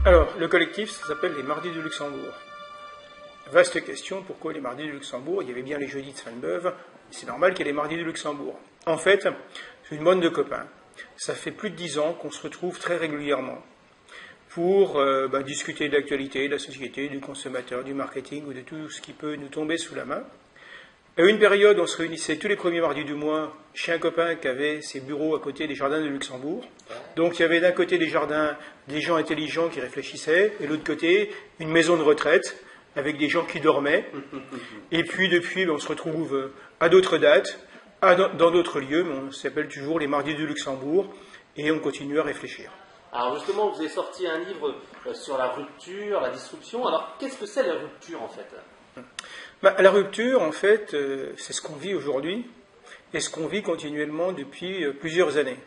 Alors, le collectif, ça s'appelle les Mardis du Luxembourg. Vaste question, pourquoi les Mardis du Luxembourg? Il y avait bien les jeudis de Sainte-Beuve, c'est normal qu'il y ait les Mardis du Luxembourg. En fait, c'est une bande de copains. Ça fait plus de 10 ans qu'on se retrouve très régulièrement pour discuter de l'actualité, de la société, du consommateur, du marketing ou de tout ce qui peut nous tomber sous la main. À une période, on se réunissait tous les premiers mardis du mois chez un copain qui avait ses bureaux à côté des jardins de Luxembourg. Donc il y avait d'un côté des jardins des gens intelligents qui réfléchissaient, et de l'autre côté une maison de retraite avec des gens qui dormaient. Et puis depuis, on se retrouve à d'autres dates, dans d'autres lieux, mais on s'appelle toujours les Mardis du Luxembourg, et on continue à réfléchir. Alors justement, vous avez sorti un livre sur la rupture, la disruption. Alors qu'est-ce que c'est la rupture en fait? La rupture, en fait, c'est ce qu'on vit aujourd'hui, et ce qu'on vit continuellement depuis plusieurs années.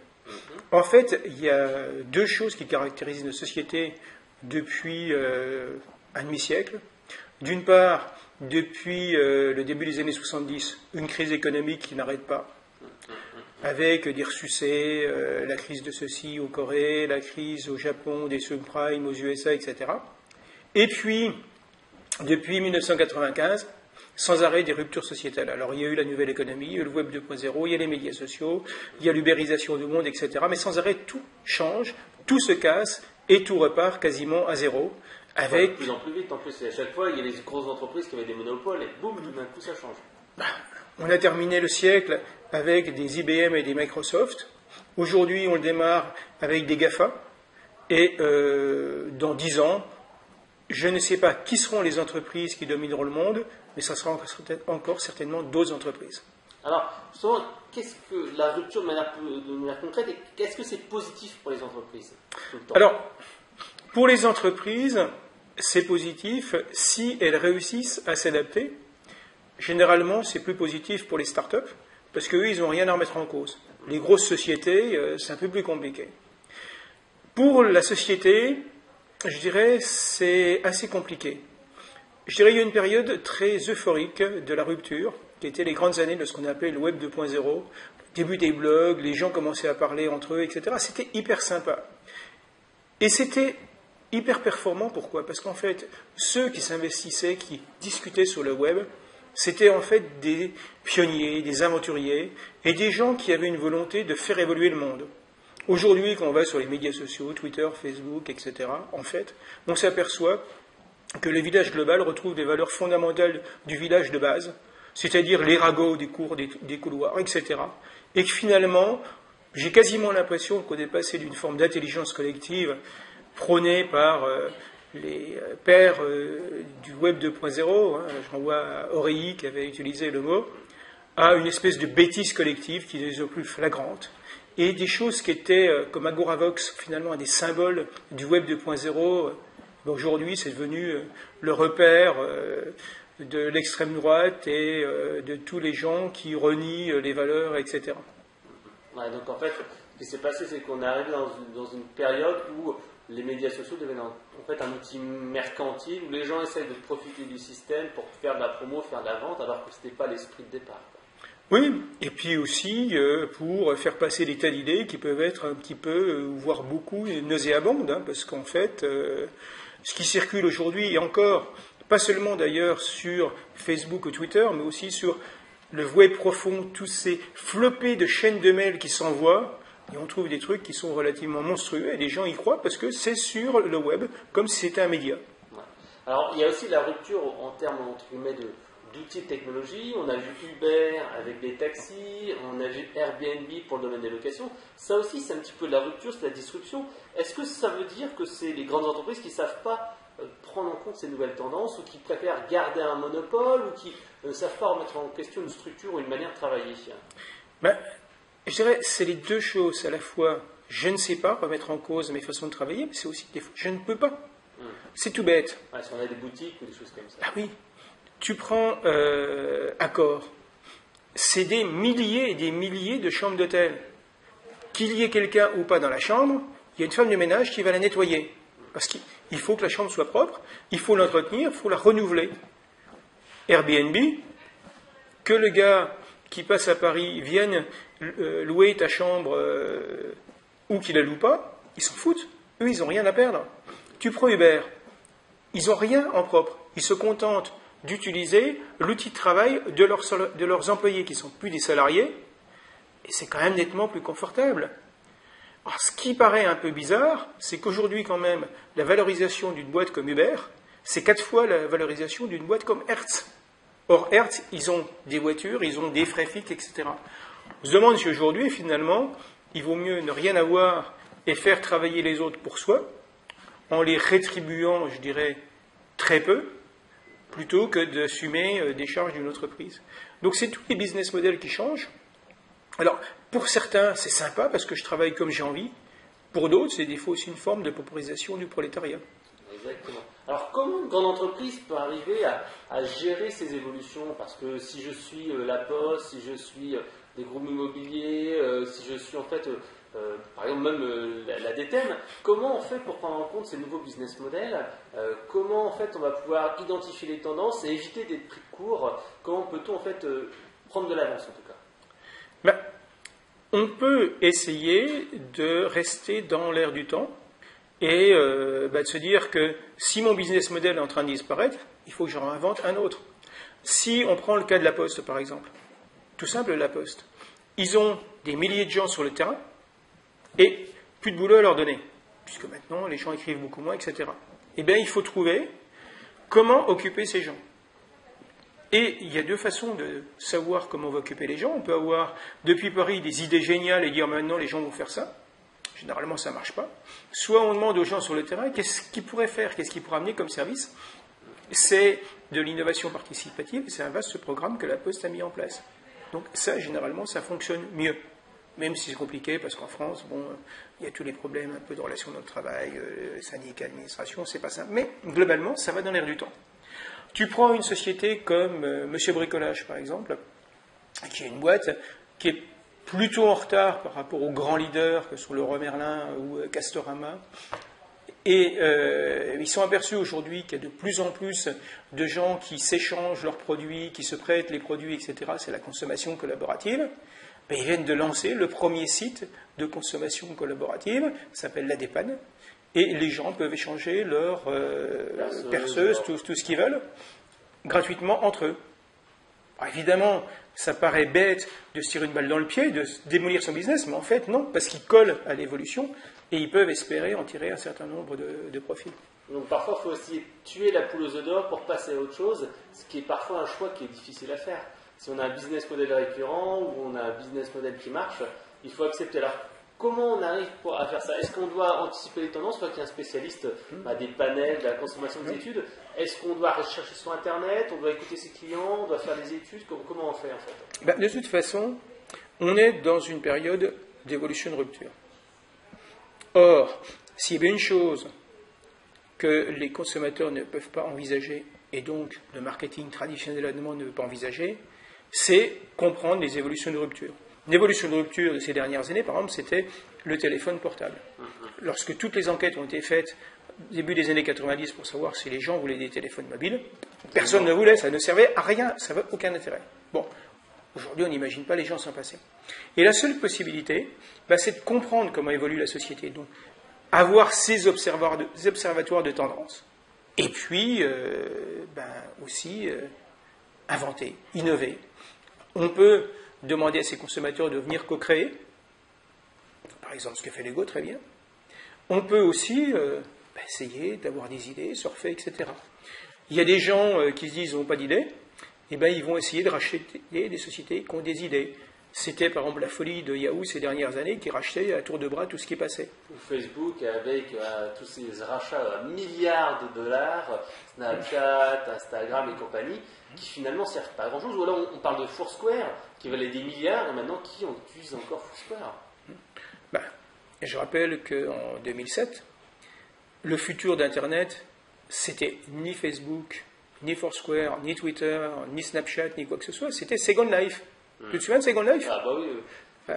En fait, il y a deux choses qui caractérisent nos sociétés depuis un demi-siècle. D'une part, depuis le début des années 70, une crise économique qui n'arrête pas, avec des ressucés, la crise de ceci au Corée, la crise au Japon, des subprimes aux USA, etc. Et puis, depuis 1995, sans arrêt des ruptures sociétales. Alors il y a eu la nouvelle économie, il y a eu le web 2.0, il y a les médias sociaux, il y a l'ubérisation du monde, etc. Mais sans arrêt, tout change, tout se casse et tout repart quasiment à zéro. Avec... De plus en plus vite, en plus, à chaque fois, il y a les grosses entreprises qui avaient des monopoles et boum, tout d'un coup, ça change. On a terminé le siècle avec des IBM et des Microsoft. Aujourd'hui, on le démarre avec des GAFA. Et dans 10 ans, je ne sais pas qui seront les entreprises qui domineront le monde, mais ça sera encore certainement d'autres entreprises. Alors, justement, qu'est-ce que la rupture de manière concrète, et qu'est-ce que c'est positif pour les entreprises tout le temps? Alors, pour les entreprises, c'est positif si elles réussissent à s'adapter. Généralement, c'est plus positif pour les startups, parce qu'eux, ils n'ont rien à remettre en cause. Les grosses sociétés, c'est un peu plus compliqué. Pour la société, je dirais, c'est assez compliqué. Je dirais qu'il y a une période très euphorique de la rupture, qui était les grandes années de ce qu'on appelait le web 2.0, début des blogs, les gens commençaient à parler entre eux, etc. C'était hyper sympa. Et c'était hyper performant, pourquoi? Parce qu'en fait, ceux qui s'investissaient, qui discutaient sur le web, c'était en fait des pionniers, des aventuriers, et des gens qui avaient une volonté de faire évoluer le monde. Aujourd'hui, quand on va sur les médias sociaux, Twitter, Facebook, etc., en fait, on s'aperçoit que le village global retrouve des valeurs fondamentales du village de base, c'est-à-dire les ragots des cours, des couloirs, etc. Et que finalement, j'ai quasiment l'impression qu'on est passé d'une forme d'intelligence collective prônée par les pères du web 2.0, je renvoie à Oreilly qui avait utilisé le mot, à une espèce de bêtise collective qui est plus flagrante. Et des choses qui étaient, comme Agoravox, finalement, des symboles du web 2.0, aujourd'hui, c'est devenu le repère de l'extrême droite et de tous les gens qui renient les valeurs, etc. Ouais, donc en fait, ce qui s'est passé, c'est qu'on est arrivé dans une période où les médias sociaux deviennent en fait un outil mercantile, où les gens essayent de profiter du système pour faire de la promo, faire de la vente, alors que ce n'était pas l'esprit de départ. Oui, et puis aussi pour faire passer des tas d'idées qui peuvent être un petit peu, voire beaucoup, nauséabondes, parce qu'en fait, ce qui circule aujourd'hui, et encore, pas seulement d'ailleurs sur Facebook ou Twitter, mais aussi sur le web profond, tous ces flopées de chaînes de mails qui s'envoient, et on trouve des trucs qui sont relativement monstrueux, et les gens y croient parce que c'est sur le web, comme si c'était un média. Ouais. Alors, il y a aussi la rupture en termes, entre guillemets, d'outils de technologie. On a vu Uber avec les taxis, on a vu Airbnb pour le domaine des locations. Ça aussi, c'est un petit peu de la rupture, c'est de la disruption. Est-ce que ça veut dire que c'est les grandes entreprises qui ne savent pas prendre en compte ces nouvelles tendances, ou qui préfèrent garder un monopole, ou qui ne savent pas remettre en question une structure ou une manière de travailler? Je dirais, c'est les deux choses. À la fois, je ne sais pas remettre en cause mes façons de travailler, mais c'est aussi des fois, je ne peux pas. C'est tout bête. Ouais, si on a des boutiques ou des choses comme ça. Ah oui. Tu prends Accor, c'est des milliers et des milliers de chambres d'hôtel. Qu'il y ait quelqu'un ou pas dans la chambre, il y a une femme de ménage qui va la nettoyer. Parce qu'il faut que la chambre soit propre, il faut l'entretenir, il faut la renouveler. Airbnb, que le gars qui passe à Paris vienne louer ta chambre ou qu'il la loue pas, ils s'en foutent. Eux, ils n'ont rien à perdre. Tu prends Uber, ils n'ont rien en propre. Ils se contentent d'utiliser l'outil de travail de leurs employés qui ne sont plus des salariés, et c'est quand même nettement plus confortable. Alors, ce qui paraît un peu bizarre, c'est qu'aujourd'hui quand même, la valorisation d'une boîte comme Uber, c'est 4 fois la valorisation d'une boîte comme Hertz. Or, Hertz, ils ont des voitures, ils ont des frais fixes, etc. On se demande si aujourd'hui, finalement, il vaut mieux ne rien avoir et faire travailler les autres pour soi, en les rétribuant, je dirais, très peu, plutôt que d'assumer des charges d'une entreprise. Donc c'est tous les business models qui changent. Alors, pour certains, c'est sympa parce que je travaille comme j'ai envie. Pour d'autres, c'est des fois aussi une forme de pauperisation du prolétariat. Exactement. Alors, comment une grande entreprise peut arriver à gérer ces évolutions? Parce que si je suis La Poste, si je suis des groupes immobiliers, si je suis en fait, par exemple même la DTM, comment on fait pour prendre en compte ces nouveaux business models? Comment en fait on va pouvoir identifier les tendances et éviter des prix de court? Comment peut-on en fait prendre de l'avance en tout cas? Ben, on peut essayer de rester dans l'air du temps et de se dire que si mon business model est en train de disparaître, il faut que j'en invente un autre. Si on prend le cas de La Poste, par exemple, tout simple, La Poste, ils ont des milliers de gens sur le terrain et plus de boulot à leur donner, puisque maintenant les gens écrivent beaucoup moins, etc. Eh bien, il faut trouver comment occuper ces gens. Et il y a 2 façons de savoir comment on va occuper les gens. On peut avoir, depuis Paris, des idées géniales et dire maintenant les gens vont faire ça. Généralement, ça ne marche pas. Soit on demande aux gens sur le terrain qu'est-ce qu'ils pourraient faire, qu'est-ce qu'ils pourraient amener comme service. C'est de l'innovation participative, c'est un vaste programme que La Poste a mis en place. Donc ça, généralement, ça fonctionne mieux. Même si c'est compliqué, parce qu'en France, il y a tous les problèmes un peu de relations dans le travail, syndicat, administration, c'est pas simple. Mais globalement, ça va dans l'air du temps. Tu prends une société comme Monsieur Bricolage, par exemple, qui est une boîte qui est plutôt en retard par rapport aux grands leaders que sont Leroy Merlin ou Castorama. Et ils sont aperçus aujourd'hui qu'il y a de plus en plus de gens qui s'échangent leurs produits, qui se prêtent les produits, etc. C'est la consommation collaborative. Ils viennent de lancer le premier site de consommation collaborative, ça s'appelle La Dépanne. Et les gens peuvent échanger leurs perceuses, tout ce qu'ils veulent, gratuitement entre eux. Alors évidemment, ça paraît bête de se tirer une balle dans le pied, de démolir son business, mais en fait, non, parce qu'ils collent à l'évolution et ils peuvent espérer en tirer un certain nombre de profits. Donc parfois, il faut aussi tuer la poule aux œufs d'or pour passer à autre chose, ce qui est parfois un choix qui est difficile à faire. Si on a un business model récurrent ou on a un business model qui marche, il faut accepter. Alors, comment on arrive à faire ça? Est-ce qu'on doit anticiper les tendances? Toi qui es un spécialiste des panels, de la consommation des études, est-ce qu'on doit rechercher sur Internet? On doit écouter ses clients? On doit faire des études? Comment on fait en fait? De toute façon, on est dans une période d'évolution de rupture. Or, s'il y avait une chose que les consommateurs ne peuvent pas envisager, et donc le marketing traditionnel à la demande ne veut pas envisager, c'est comprendre les évolutions de rupture. Une évolution de rupture de ces dernières années, par exemple, c'était le téléphone portable. Lorsque toutes les enquêtes ont été faites au début des années 90 pour savoir si les gens voulaient des téléphones mobiles, personne ne voulait, ça ne servait à rien, ça n'avait aucun intérêt. Bon, aujourd'hui on n'imagine pas les gens s'en passer. Et la seule possibilité, c'est de comprendre comment évolue la société. Donc, avoir ces observatoires de tendance. Et puis, aussi inventer, innover. On peut demander à ses consommateurs de venir co-créer, par exemple ce que fait Lego, très bien. On peut aussi essayer d'avoir des idées, surfer, etc. Il y a des gens qui se disent qu'ils n'ont pas d'idées, et ils vont essayer de racheter des sociétés qui ont des idées. C'était par exemple la folie de Yahoo ces dernières années qui rachetait à tour de bras tout ce qui passait. Facebook avec tous ces rachats à milliards de dollars, Snapchat, Instagram et compagnie, qui finalement ne servent pas à grand chose. Ou alors on parle de Foursquare qui valait des milliards et maintenant qui utilise encore Foursquare? Je rappelle qu'en 2007, le futur d'Internet, c'était ni Facebook, ni Foursquare, ni Twitter, ni Snapchat, ni quoi que ce soit, c'était Second Life. Tu te souviens de Second Life? Ah oui.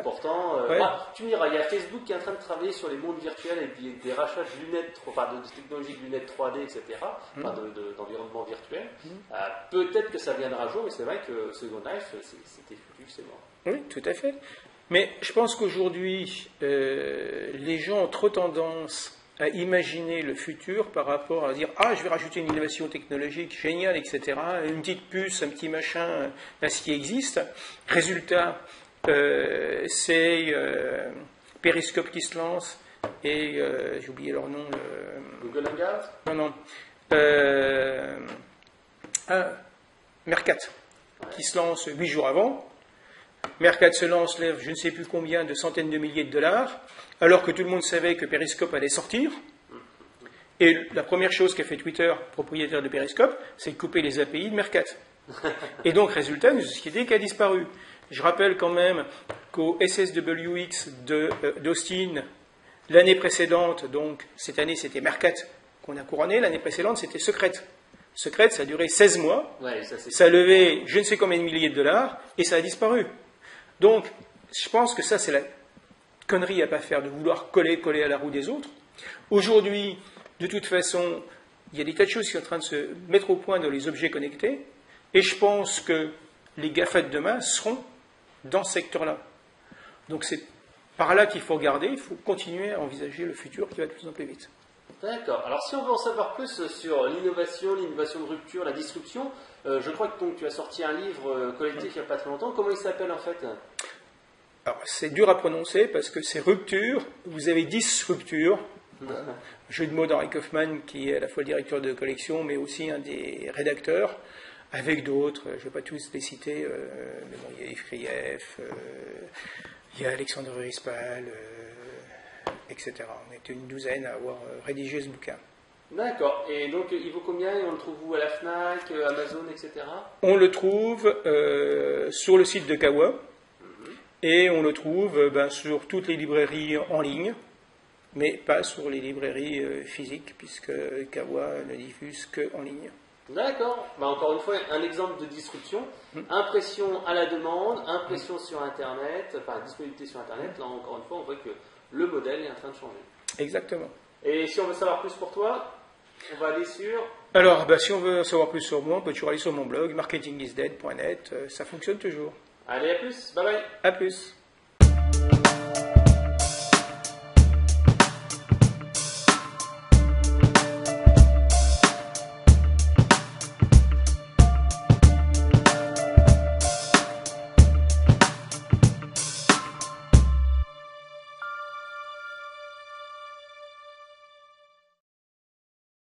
Pourtant, tu me diras, il y a Facebook qui est en train de travailler sur les mondes virtuels avec des rachats de lunettes, de technologies de lunettes 3D, etc., d'environnement virtuel. Peut-être que ça viendra un jour, mais c'est vrai que Second Life, c'était foutu, c'est mort. Oui, tout à fait. Mais je pense qu'aujourd'hui, les gens ont trop tendance à imaginer le futur par rapport à dire ah, je vais rajouter une innovation technologique géniale, etc. Une petite puce, un petit machin à ce qui existe. Résultat, c'est Periscope qui se lance et j'ai oublié leur nom. Google Hangout? Non, non. Mercat qui se lance 8 jours avant. Mercat se lance, lève je ne sais plus combien de centaines de milliers de dollars, alors que tout le monde savait que Periscope allait sortir. Et la première chose qu'a fait Twitter, propriétaire de Periscope, c'est de couper les API de Mercat. Et donc, résultat, une société qui a disparu. Je rappelle quand même qu'au SSWX d'Austin, l'année précédente, donc cette année c'était Mercat qu'on a couronné, l'année précédente c'était Secret. Secret, ça a duré 16 mois, Ouais, ça a levé je ne sais combien de milliers de dollars, et ça a disparu. Donc, je pense que ça, c'est la connerie à ne pas faire, de vouloir coller à la roue des autres. Aujourd'hui, de toute façon, il y a des tas de choses qui sont en train de se mettre au point dans les objets connectés, et je pense que les GAFA de demain seront dans ce secteur-là. Donc, c'est par là qu'il faut regarder, il faut continuer à envisager le futur qui va de plus en plus vite. D'accord. Alors, si on veut en savoir plus sur l'innovation de rupture, la disruption, je crois que donc, tu as sorti un livre collectif il n'y a pas très longtemps. Comment il s'appelle en fait? Alors, c'est dur à prononcer parce que c'est rupture. Vous avez 10 ruptures. Jeu de mots d'Henri Kaufmann, qui est à la fois le directeur de collection, mais aussi un des rédacteurs, avec d'autres. Je ne vais pas tous les citer, mais bon, il y a Yves Krief, il y a Alexandre Rispal, etc. On était une douzaine à avoir rédigé ce bouquin. D'accord. Et donc, il vaut combien? Et on le trouve où? À la FNAC, Amazon, etc. On le trouve sur le site de Kawa, et on le trouve sur toutes les librairies en ligne, mais pas sur les librairies physiques, puisque Kawa ne diffuse qu'en ligne. D'accord. Encore une fois, un exemple de disruption. Impression à la demande, impression sur Internet, enfin disponibilité sur Internet. Là, encore une fois, on voit que le modèle est en train de changer. Exactement. Et si on veut savoir plus pour toi, on va aller sur... Alors, si on veut savoir plus sur moi, on peut toujours aller sur mon blog, marketingisdead.net. Ça fonctionne toujours. Allez, à plus. Bye bye. À plus.